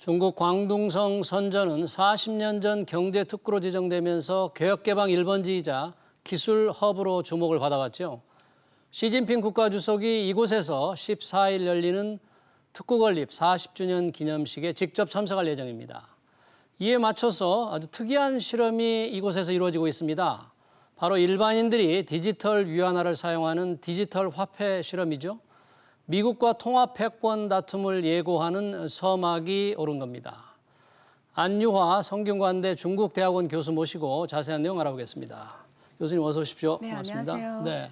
중국 광둥성 선전은 40년 전 경제특구로 지정되면서 개혁개방 1번지이자 기술 허브로 주목을 받아왔죠. 시진핑 국가주석이 이곳에서 14일 열리는 특구 건립 40주년 기념식에 직접 참석할 예정입니다. 이에 맞춰서 아주 특이한 실험이 이곳에서 이루어지고 있습니다. 바로 일반인들이 디지털 위안화를 사용하는 디지털 화폐 실험이죠. 미국과 통화 패권 다툼을 예고하는 서막이 오른 겁니다. 안유화 성균관대 중국대학원 교수 모시고 자세한 내용 알아보겠습니다. 교수님 어서 오십시오. 네, 반갑습니다. 안녕하세요. 네,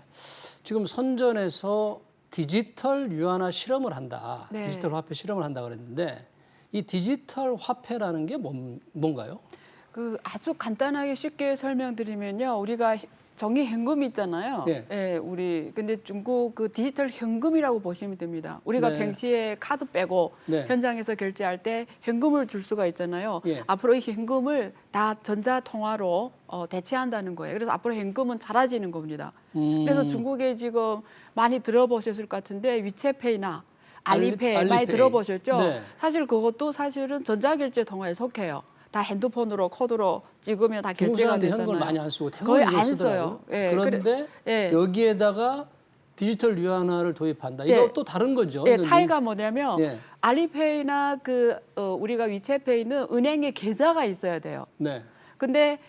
지금 선전에서 디지털 위안화 실험을 한다. 네. 디지털 화폐 실험을 한다 그랬는데 이 디지털 화폐라는 게 뭔가요? 아주 간단하게 쉽게 설명드리면요, 우리가 정의 현금 있잖아요. 예. 예, 근데 중국 디지털 현금이라고 보시면 됩니다. 우리가 네. 평시에 카드 빼고 네. 현장에서 결제할 때 현금을 줄 수가 있잖아요. 예. 앞으로 이 현금을 다 전자통화로 대체한다는 거예요. 그래서 앞으로 현금은 사라지는 겁니다. 그래서 중국에 지금 많이 들어보셨을 것 같은데 위챗페이나 알리페이 많이 알리페이. 들어보셨죠? 네. 사실 그것도 사실은 전자결제 통화에 속해요. 다 핸드폰으로 코드로 찍으면 다 중국 결제가 사람들이 되잖아요. 현금을 많이 안 쓰고 거의 대부분 안 이걸 쓰더라고요. 써요. 예, 그런데 예. 여기에다가 디지털 위안화를 도입한다. 이거 예. 또 다른 거죠? 예, 이건 차이가 뭐냐면 예. 알리페이나 우리가 위챗페이는 은행에 계좌가 있어야 돼요. 네. 근데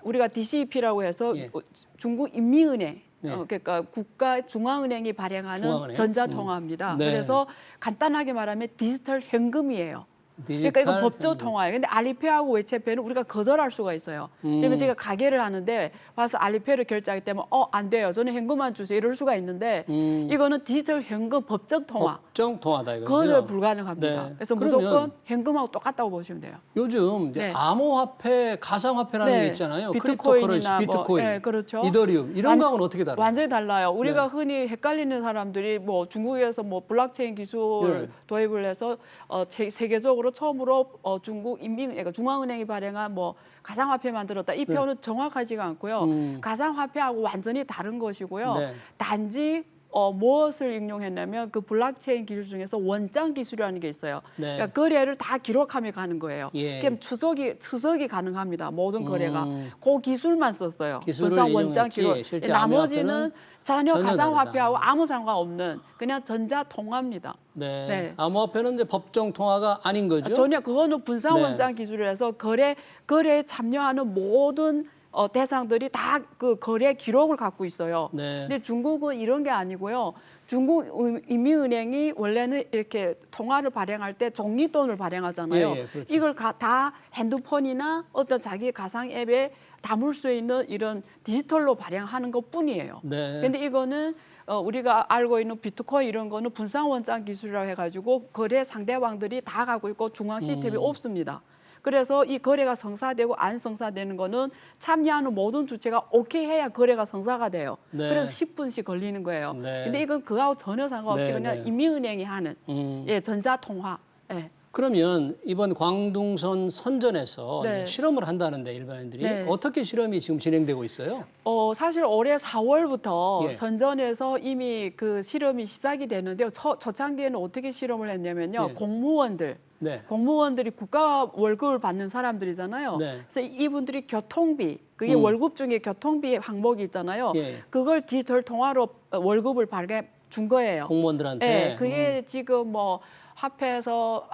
우리가 DCEP라고 해서 예. 중국 인민은행 네. 그러니까 국가 중앙은행이 발행하는 중앙은행? 전자통화입니다. 네. 그래서 간단하게 말하면 디지털 현금이에요. 디지털 그러니까 이거 법적 현금. 통화예요. 근데 알리페이하고 위챗페이는 우리가 거절할 수가 있어요. 그러면 제가 가게를 하는데 와서 알리페이를 결제하기 때문에 안 돼요. 저는 현금만 주세요. 이럴 수가 있는데 이거는 디지털 현금 법적 통화. 법정 통화다 이거죠. 거절 불가능합니다. 네. 그래서 그러면 무조건 현금하고 똑같다고 보시면 돼요. 요즘 이제 네. 암호화폐, 가상화폐라는 네. 게 있잖아요. 비트코인이나 크립토커런시, 비트코인, 네, 그렇죠. 이더리움 이런 거하고는 어떻게 다르요? 완전히 달라요. 우리가 네. 흔히 헷갈리는 사람들이 중국에서 블록체인 기술 네. 도입을 해서 세계적으로 처음으로 중국 그러니까 중앙은행이 발행한 가상화폐 만들었다. 이 표현은 정확하지가 않고요. 가상화폐하고 완전히 다른 것이고요. 네. 단지 무엇을應用했냐면 그 블록체인 기술 중에서 원장 기술이라는 게 있어요. 네. 그러니까 거래를 다 기록하며 가는 거예요. 예. 그럼 추적이 가능합니다. 모든 거래가. 그 기술만 썼어요. 기술을 분산 원장 이용했지, 기록. 실제 나머지는 암호화폐는 전혀 전혀 가상화폐하고 다르다. 아무 상관없는 그냥 전자통화입니다. 네. 네. 암호화폐는 이제 법정 통화가 아닌 거죠? 전혀 그거는 분산 네. 원장 기술이라서 거래에 참여하는 모든 대상들이 다 그 거래 기록을 갖고 있어요. 네. 근데 중국은 이런 게 아니고요. 중국 인민은행이 원래는 이렇게 통화를 발행할 때 종이돈을 발행하잖아요. 예, 그렇죠. 이걸 다 핸드폰이나 어떤 자기 가상 앱에 담을 수 있는 이런 디지털로 발행하는 것뿐이에요. 네. 근데 이거는 우리가 알고 있는 비트코인 이런 거는 분산 원장 기술이라고 해가지고 거래 상대방들이 다 갖고 있고 중앙 시스템이 없습니다. 그래서 이 거래가 성사되고 안 성사되는 거는 참여하는 모든 주체가 오케이 해야 거래가 성사가 돼요. 네. 그래서 10분씩 걸리는 거예요. 네. 근데 이건 그하고 전혀 상관없이 네, 그냥 네. 인민은행이 하는 전자통화. 예. 그러면 이번 광둥선 선전에서 네. 이제 실험을 한다는데 일반인들이 네. 어떻게 실험이 지금 진행되고 있어요? 사실 올해 4월부터 예. 선전에서 이미 그 실험이 시작이 되는데요. 초창기에는 어떻게 실험을 했냐면요. 예. 공무원들이 국가 월급을 받는 사람들이잖아요. 네. 그래서 이분들이 교통비, 그게 월급 중에 교통비 항목이 있잖아요. 예. 그걸 디지털 통화로 월급을 준 거예요. 공무원들한테. 네, 그게 지금 합해서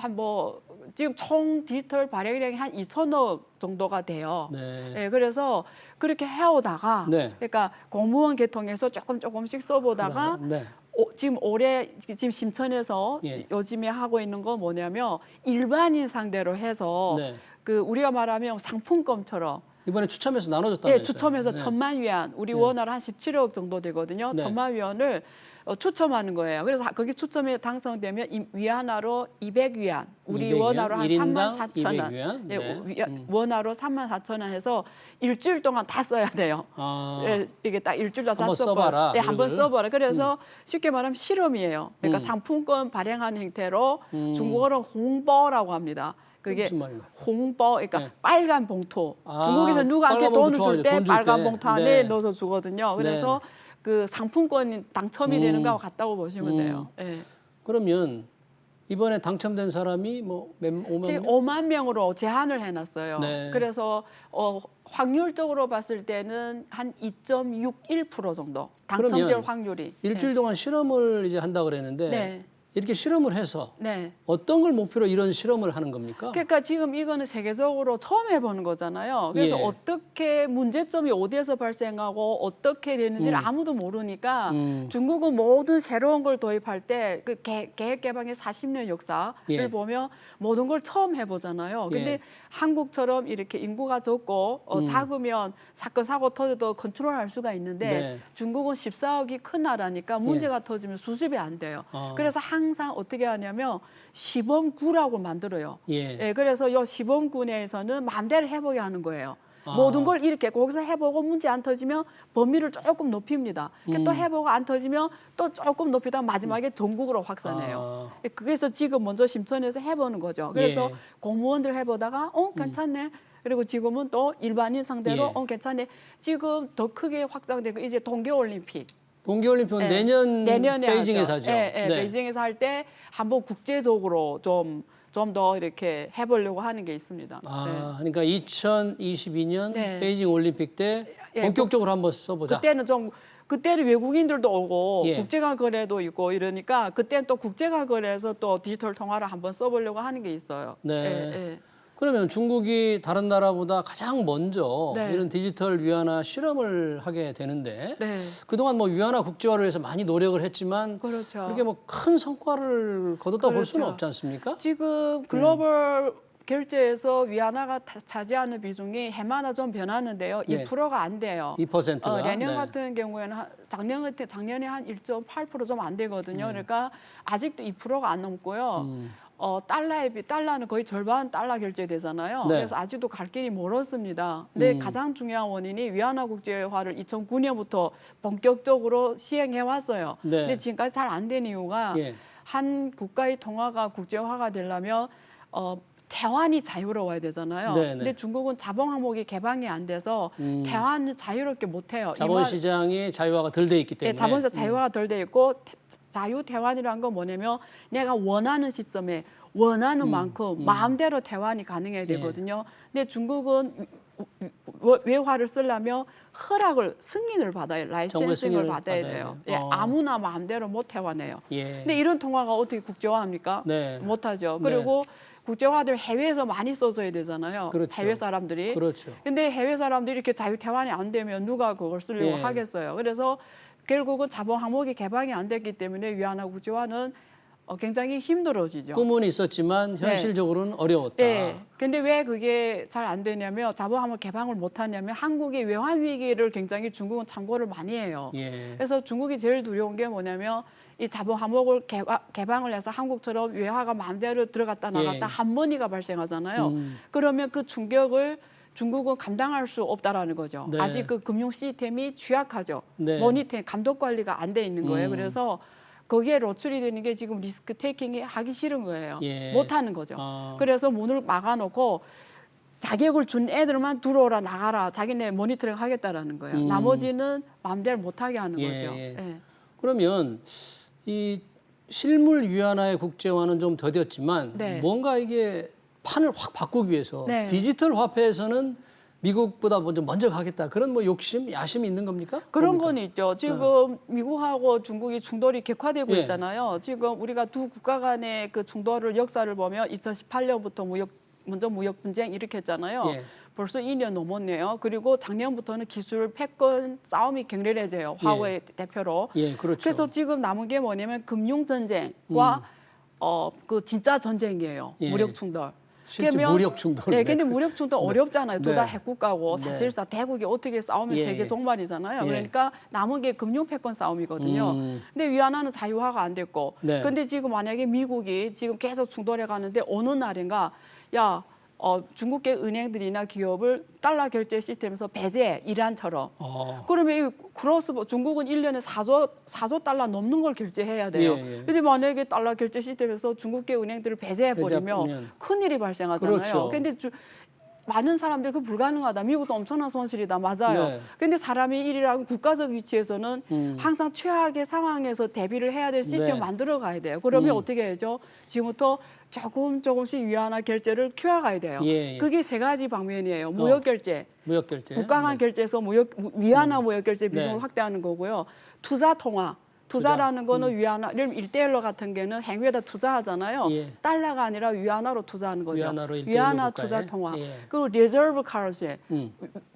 지금 총 디지털 발행량이 한 2천억 정도가 돼요. 네. 네, 그래서 그렇게 해오다가 네. 그러니까 공무원 계통에서 조금씩 써보다가 네. 지금 심천에서 예. 요즘에 하고 있는 건 뭐냐면 일반인 상대로 해서 네. 그 우리가 말하면 상품권처럼 이번에 추첨해서 나눠줬다면서요? 예, 추첨해서 네. 1,000만 위안, 우리 원화로 한 17억 정도 되거든요. 네. 1,000만 위안을 추첨하는 거예요. 그래서 거기 추첨에 당선되면 위안화로 200위안, 우리 200위안? 원화로 한 3만 4천 200 원, 위안? 예, 네. 원화로 3만 4천 원 해서 일주일 동안 다 써야 돼요. 아, 이게 딱 일주일 다 한번 써봐라, 예, 한번 이거를. 써봐라. 그래서 쉽게 말하면 실험이에요. 그러니까 상품권 발행하는 형태로 중국어로 홍보라고 합니다. 그게 무슨 말인가요? 홍보, 그러니까 네. 빨간 봉투. 아, 중국에서 누구한테 빨간 봉투 돈을 줄 좋아하죠. 때 돈줄 빨간 때. 봉투 안에 네. 넣어서 주거든요. 그래서 그 상품권이 당첨이 되는 거하고 같다고 보시면 돼요. 예. 그러면 이번에 당첨된 사람이 뭐 5만 지금 명? 5만 명으로 제한을 해놨어요. 네. 그래서 확률적으로 봤을 때는 한 2.61% 정도 당첨될 그러면 확률이. 일주일 동안 실험을 이제 한다 그랬는데 네. 이렇게 실험을 해서 네. 어떤 걸 목표로 이런 실험을 하는 겁니까? 그러니까 지금 이거는 세계적으로 처음 해보는 거잖아요. 그래서 예. 어떻게 문제점이 어디에서 발생하고 어떻게 되는지를 아무도 모르니까 중국은 모든 새로운 걸 도입할 때 그 계획 개방의 40년 역사를 예. 보면 모든 걸 처음 해보잖아요. 근데 예. 한국처럼 이렇게 인구가 적고 작으면 사건 사고 터져도 컨트롤할 수가 있는데 네. 중국은 14억이 큰 나라니까 문제가 터지면 수습이 안 돼요. 그래서 항상 어떻게 하냐면 시범구라고 만들어요. 예. 그래서 이 시범구 내에서는 마음대로 해보게 하는 거예요. 모든 걸 이렇게 거기서 해보고 문제 안 터지면 범위를 조금 높입니다. 또 해보고 안 터지면 또 조금 높이다가 마지막에 전국으로 확산해요. 그래서 지금 먼저 심천에서 해보는 거죠. 그래서 예. 공무원들 해보다가 괜찮네. 그리고 지금은 또 일반인 상대로 예. 괜찮네. 지금 더 크게 확장되고 이제 동계올림픽. 동계올림픽은 네. 내년에 베이징에서 하죠. 네. 베이징에서 할 때 한번 국제적으로 좀 더 이렇게 해보려고 하는 게 있습니다. 그러니까 2022년 네. 베이징 올림픽 때 예, 본격적으로 한번 써보자. 그때는 외국인들도 오고 예. 국제관 거래도 있고 이러니까 그때는 또 국제관 거래에서 또 디지털 통화를 한번 써보려고 하는 게 있어요. 네. 예. 그러면 중국이 다른 나라보다 가장 먼저 네. 이런 디지털 위안화 실험을 하게 되는데 네. 그동안 뭐 위안화 국제화를 위해서 많이 노력을 했지만 그렇죠. 그렇게 뭐 큰 성과를 거뒀다 볼 수는 그렇죠. 없지 않습니까? 지금 글로벌 결제에서 위안화가 차지하는 비중이 해마다 좀 변하는데요. 네. 2%가 안 돼요. 2%가. 내년 네. 같은 경우에는 작년에 한 1.8% 좀 안 되거든요. 그러니까 아직도 2%가 안 넘고요. 달러는 거의 절반 달러 결제되잖아요. 네. 그래서 아직도 갈 길이 멀었습니다. 근데 가장 중요한 원인이 위안화 국제화를 2009년부터 본격적으로 시행해 왔어요. 네. 근데 지금까지 잘 안 된 이유가 예. 한 국가의 통화가 국제화가 되려면 대환이 자유로워야 되잖아요. 네, 근데 네. 중국은 자본 항목이 개방이 안 돼서 대환을 자유롭게 못 해요. 자본시장이 자유화가 덜 돼 있기 때문에. 예, 자본시장 자유화가 덜 돼 있고 자유 대환이라는 건 뭐냐면 내가 원하는 시점에 원하는 만큼 마음대로 대환이 가능해야 되거든요. 근데 중국은 외화를 쓰려면 승인을 받아요. 라이센싱을 승인을 받아야 받아야 돼요. 돼요. 예, 아무나 마음대로 못 대환해요. 예. 근데 이런 통화가 어떻게 국제화합니까? 네. 못하죠. 네. 그리고 국제화들 해외에서 많이 써줘야 되잖아요. 그렇죠. 해외 사람들이. 그렇죠. 근데 해외 사람들이 이렇게 자유 대환이 안 되면 누가 그걸 쓰려고 예. 하겠어요. 그래서 결국은 자본 항목이 개방이 안 됐기 때문에 위안화 국제화는 굉장히 힘들어지죠. 꿈은 있었지만 현실적으로는 어려웠다. 네. 근데 왜 그게 잘 안 되냐면 자본 항목 개방을 못 하냐면 한국의 외환 위기를 굉장히 중국은 참고를 많이 해요. 예. 그래서 중국이 제일 두려운 게 뭐냐면 이 자본 항목을 개방을 해서 한국처럼 외화가 마음대로 들어갔다 나갔다 예. 한머니가 발생하잖아요. 그러면 그 충격을 중국은 감당할 수 없다라는 거죠. 네. 아직 그 금융 시스템이 취약하죠. 네. 모니터링 감독 관리가 안 돼 있는 거예요. 그래서 거기에 노출이 되는 게 지금 리스크 테이킹이 하기 싫은 거예요. 예. 못 하는 거죠. 그래서 문을 막아놓고 자격을 준 애들만 들어오라 나가라. 자기네 모니터링 하겠다라는 거예요. 나머지는 마음대로 못하게 하는 예, 거죠. 예. 예. 그러면 이 실물 위안화의 국제화는 좀 더뎠지만 네. 뭔가 이게 판을 확 바꾸기 위해서 네. 디지털 화폐에서는 미국보다 먼저 가겠다. 그런 뭐 욕심, 야심이 있는 겁니까? 그런 뭡니까? 건 있죠. 지금 미국하고 중국이 충돌이 격화되고 예. 있잖아요. 지금 우리가 두 국가 간의 그 충돌을 역사를 보면 2018년부터 먼저 무역 분쟁 일으켰잖아요. 예. 벌써 2년 넘었네요. 그리고 작년부터는 기술 패권 싸움이 격렬해져요. 화웨이 대표로. 예, 그렇죠. 그래서 지금 남은 게 뭐냐면 금융 전쟁과 그 진짜 전쟁이에요. 예. 무력 충돌. 실제 무력 충돌. 네, 근데 무력 충돌 어렵잖아요. 둘 다 네. 핵국가고 네. 사실상 대국이 어떻게 싸우면 예. 세계 종말이잖아요. 예. 그러니까 남은 게 금융 패권 싸움이거든요. 근데 위안화는 자유화가 안 됐고. 네. 근데 지금 만약에 미국이 지금 계속 충돌해 가는데 어느 날인가 중국계 은행들이나 기업을 달러 결제 시스템에서 배제, 이란처럼. 그러면 중국은 1년에 4조 달러 넘는 걸 결제해야 돼요. 예, 예. 근데 만약에 달러 결제 시스템에서 중국계 은행들을 배제해버리면 배제하면. 큰일이 발생하잖아요. 그렇죠. 근데 많은 사람들이 그 불가능하다. 미국도 엄청난 손실이다. 맞아요. 네. 근데 사람이 일이라고 국가적 위치에서는 항상 최악의 상황에서 대비를 해야 될 시스템을 네. 만들어 가야 돼요. 그러면 어떻게 해야죠? 지금부터 조금씩 위안화 결제를 키워가야 돼요. 예, 예. 그게 세 가지 방면이에요. 무역 결제, 무역 결제. 국가 간 결제에서 위안화 무역 결제 비중을 네. 확대하는 거고요. 투자 통화. 투자라는 거는 위안화, 예를 들면 1대1로 같은 경우는 행위에다 투자하잖아요. 예. 달러가 아니라 위안화로 투자하는 거죠. 위안화로 1대1로 위안화 국가에. 투자 통화. 예. 그리고 리저브 카런시,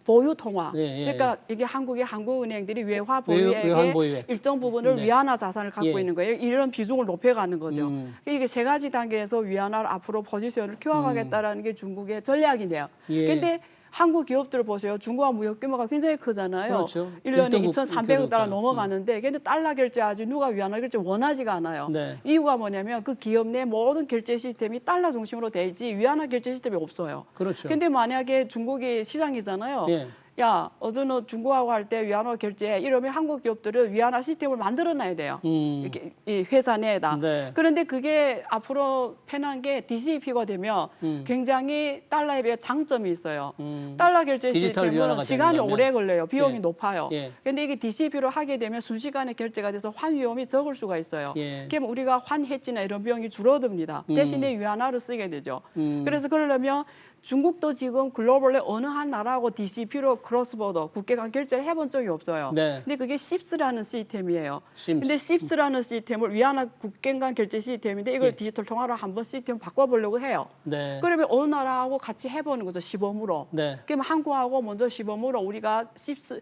보유 통화. 예, 예, 그러니까 이게 한국은행들이 외화 보유액의 외환 보유액. 일정 부분을 네. 위안화 자산을 갖고 예. 있는 거예요. 이런 비중을 높여가는 거죠. 이게 세 가지 단계에서 위안화를 앞으로 포지션을 키워가겠다라는 게 중국의 전략이네요. 예. 근데 한국 기업들을 보세요. 중국과 무역 규모가 굉장히 크잖아요. 그렇죠. 1년에 1등국 2,300억 달러 규모니까. 넘어가는데 근데 달러 결제하지 누가 위안화 결제 원하지가 않아요. 네. 이유가 뭐냐면 그 기업 내 모든 결제 시스템이 달러 중심으로 돼 있지 위안화 결제 시스템이 없어요. 그렇죠. 근데 만약에 중국이 시장이잖아요. 예. 야, 어제는 중국하고 할 때 위안화 결제 이러면 한국 기업들은 위안화 시스템을 만들어놔야 돼요. 이렇게 이 회사 내에다. 네. 그런데 그게 앞으로 편한 게 DCP가 되면 굉장히 달러에 비해 장점이 있어요. 달러 결제 디지털 위안화가 시스템은 시간이 되려면. 오래 걸려요. 비용이 예. 높아요. 예. 근데 이게 DCP로 하게 되면 순식간에 결제가 돼서 환 위험이 적을 수가 있어요. 예. 그럼 우리가 환 해지나 이런 비용이 줄어듭니다. 대신에 위안화를 쓰게 되죠. 그래서 그러려면 중국도 지금 글로벌에 어느 한 나라하고 DCP로 크로스보더 국계 간 결제를 해본 적이 없어요. 네. 근데 그게 CIPS라는 시스템이에요. 심스. 근데 CIPS라는 시스템을 위안화 국계 간 결제 시스템인데 이걸 예. 디지털 통화로 한번 시스템 바꿔보려고 해요. 네. 그러면 어느 나라하고 같이 해보는 거죠. 시범으로. 네. 그럼 한국하고 먼저 시범으로 우리가 CIPS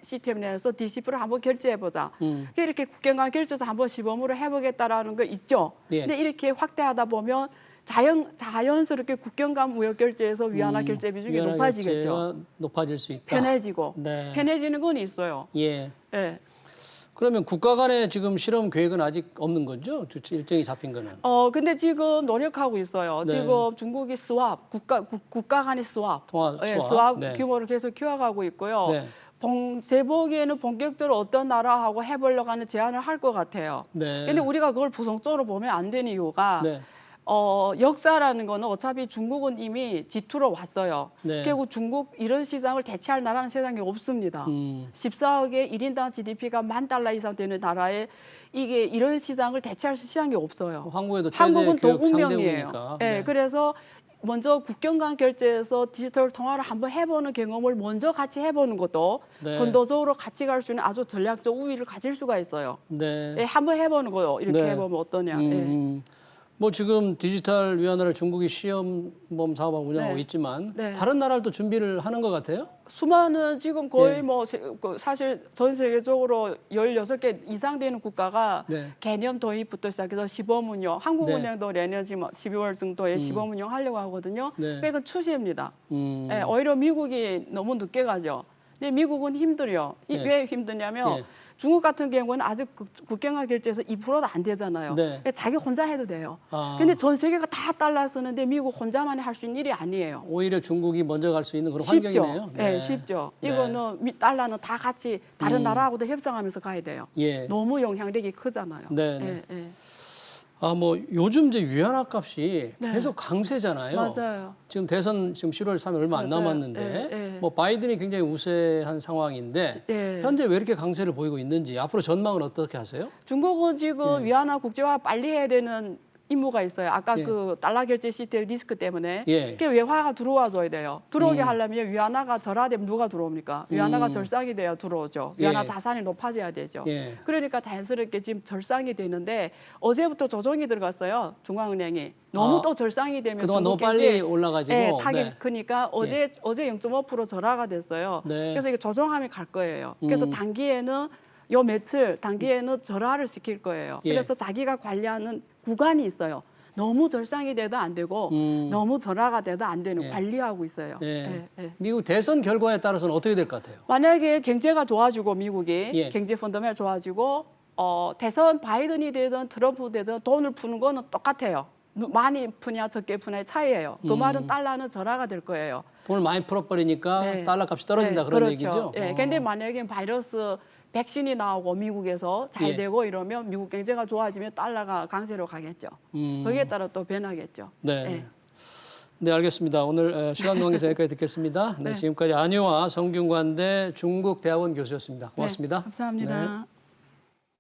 시스템 내에서 DCP를 한번 결제해보자. 이렇게 국계 간 결제에서 한번 시범으로 해보겠다라는 거 있죠. 예. 근데 이렇게 확대하다 보면 자연스럽게 국경 간 무역 결제에서 위안화 결제 비중이 위안화 높아지겠죠. 결제가 높아질 수 있다. 편해지고 네. 편해지는 건 있어요. 예. 예. 그러면 국가 간의 지금 실험 계획은 아직 없는 거죠? 일정이 잡힌 거는. 근데 지금 노력하고 있어요. 네. 지금 중국이 스왑, 국가 간의 스왑, 통화 예, 수합. 스왑 네. 규모를 계속 키워가고 있고요. 네. 제 보기에는 본격적으로 어떤 나라하고 해보려고 하는 제안을 할 것 같아요. 네. 근데 우리가 그걸 부정적으로 보면 안 되는 이유가 네. 역사라는 거는 어차피 중국은 이미 G2로 왔어요. 네. 결국 중국 이런 시장을 대체할 나라는 세상에 없습니다. 14억의 1인당 GDP가 $10,000 이상 되는 나라에 이게 이런 시장을 대체할 시장이 없어요. 한국에도 한국은 체제 교육 동운명이에요. 상대국이니까. 네. 네. 그래서 먼저 국경 간 결제에서 디지털 통화를 한번 해보는 경험을 먼저 같이 해보는 것도 네. 선도적으로 같이 갈 수 있는 아주 전략적 우위를 가질 수가 있어요. 네. 예, 한번 해보는 거요. 이렇게 네. 해보면 어떠냐. 예. 뭐 지금 디지털 위안화를 중국이 시험범 사업하고 운영하고 네. 있지만 네. 다른 나라들도 준비를 하는 것 같아요? 수많은 지금 거의 네. 사실 전 세계적으로 16개 이상 되는 국가가 네. 개념 도입부터 시작해서 시범 운영, 한국은행도 내년 지금 12월 정도에 시범 운영 하려고 하거든요. 네. 그러니까 추세입니다. 음. 예, 오히려 미국이 너무 늦게 가죠. 근데 미국은 힘들어요. 네. 왜 힘드냐면 네. 중국 같은 경우는 아직 국경화 결제에서 2%도 안 되잖아요. 네. 그러니까 자기 혼자 해도 돼요. 아. 근데 전 세계가 다 달러 쓰는데 미국 혼자만이 할 수 있는 일이 아니에요. 오히려 중국이 먼저 갈 수 있는 그런 쉽죠. 환경이네요. 네, 쉽죠. 네. 이거는 달러는 다 같이 다른 나라하고도 협상하면서 가야 돼요. 예. 너무 영향력이 크잖아요. 네, 네. 예, 예. 아, 뭐 요즘 이제 위안화 값이 네. 계속 강세잖아요. 맞아요. 지금 대선 지금 10월 3일 얼마 안 맞아요. 남았는데 예, 예. 뭐 바이든이 굉장히 우세한 상황인데 예. 현재 왜 이렇게 강세를 보이고 있는지 앞으로 전망은 어떻게 하세요? 중국은 지금 위안화 국제화 빨리 해야 되는 임무가 있어요. 아까 예. 그 달러 결제 시스템 리스크 때문에 예. 그게 외화가 들어와줘야 돼요. 들어오게 하려면 위안화가 절하되면 누가 들어옵니까? 위안화가 절상이 돼야 들어오죠. 위안화 예. 자산이 높아져야 되죠. 예. 그러니까 자연스럽게 지금 절상이 되는데 어제부터 조정이 들어갔어요. 중앙은행이. 너무 아, 또 절상이 되면 그동안 너무 중국 빨리 경제 올라가지고. 예, 타격이 네. 크니까 어제 0.5% 절하가 됐어요. 네. 그래서 이게 조정함이 갈 거예요. 그래서 단기에는 요 며칠 단기에는 절하를 시킬 거예요. 예. 그래서 자기가 관리하는 구간이 있어요. 너무 절상이 돼도 안 되고 너무 절하가 돼도 안 되는 예. 관리하고 있어요. 예. 예, 예. 미국 대선 결과에 따라서는 어떻게 될 것 같아요? 만약에 경제가 좋아지고 미국이 예. 경제 펀더멘털 좋아지고 대선 바이든이 되든 트럼프 되든 돈을 푸는 거는 똑같아요. 많이 푸냐 적게 푸냐의 차이예요. 그 말은 달러는 절하가 될 거예요. 돈을 많이 풀어버리니까 네. 달러 값이 떨어진다 네, 그런 그렇죠. 얘기죠? 예. 근데 만약에 바이러스 백신이 나오고 미국에서 잘 예. 되고 이러면 미국 경제가 좋아지면 달러가 강세로 가겠죠. 거기에 따라 또 변하겠죠. 네. 네, 알겠습니다. 오늘 시간 관계에서 여기까지 듣겠습니다. 네, 네. 지금까지 안효아 성균관대 중국대학원 교수였습니다. 고맙습니다. 네, 감사합니다. 네.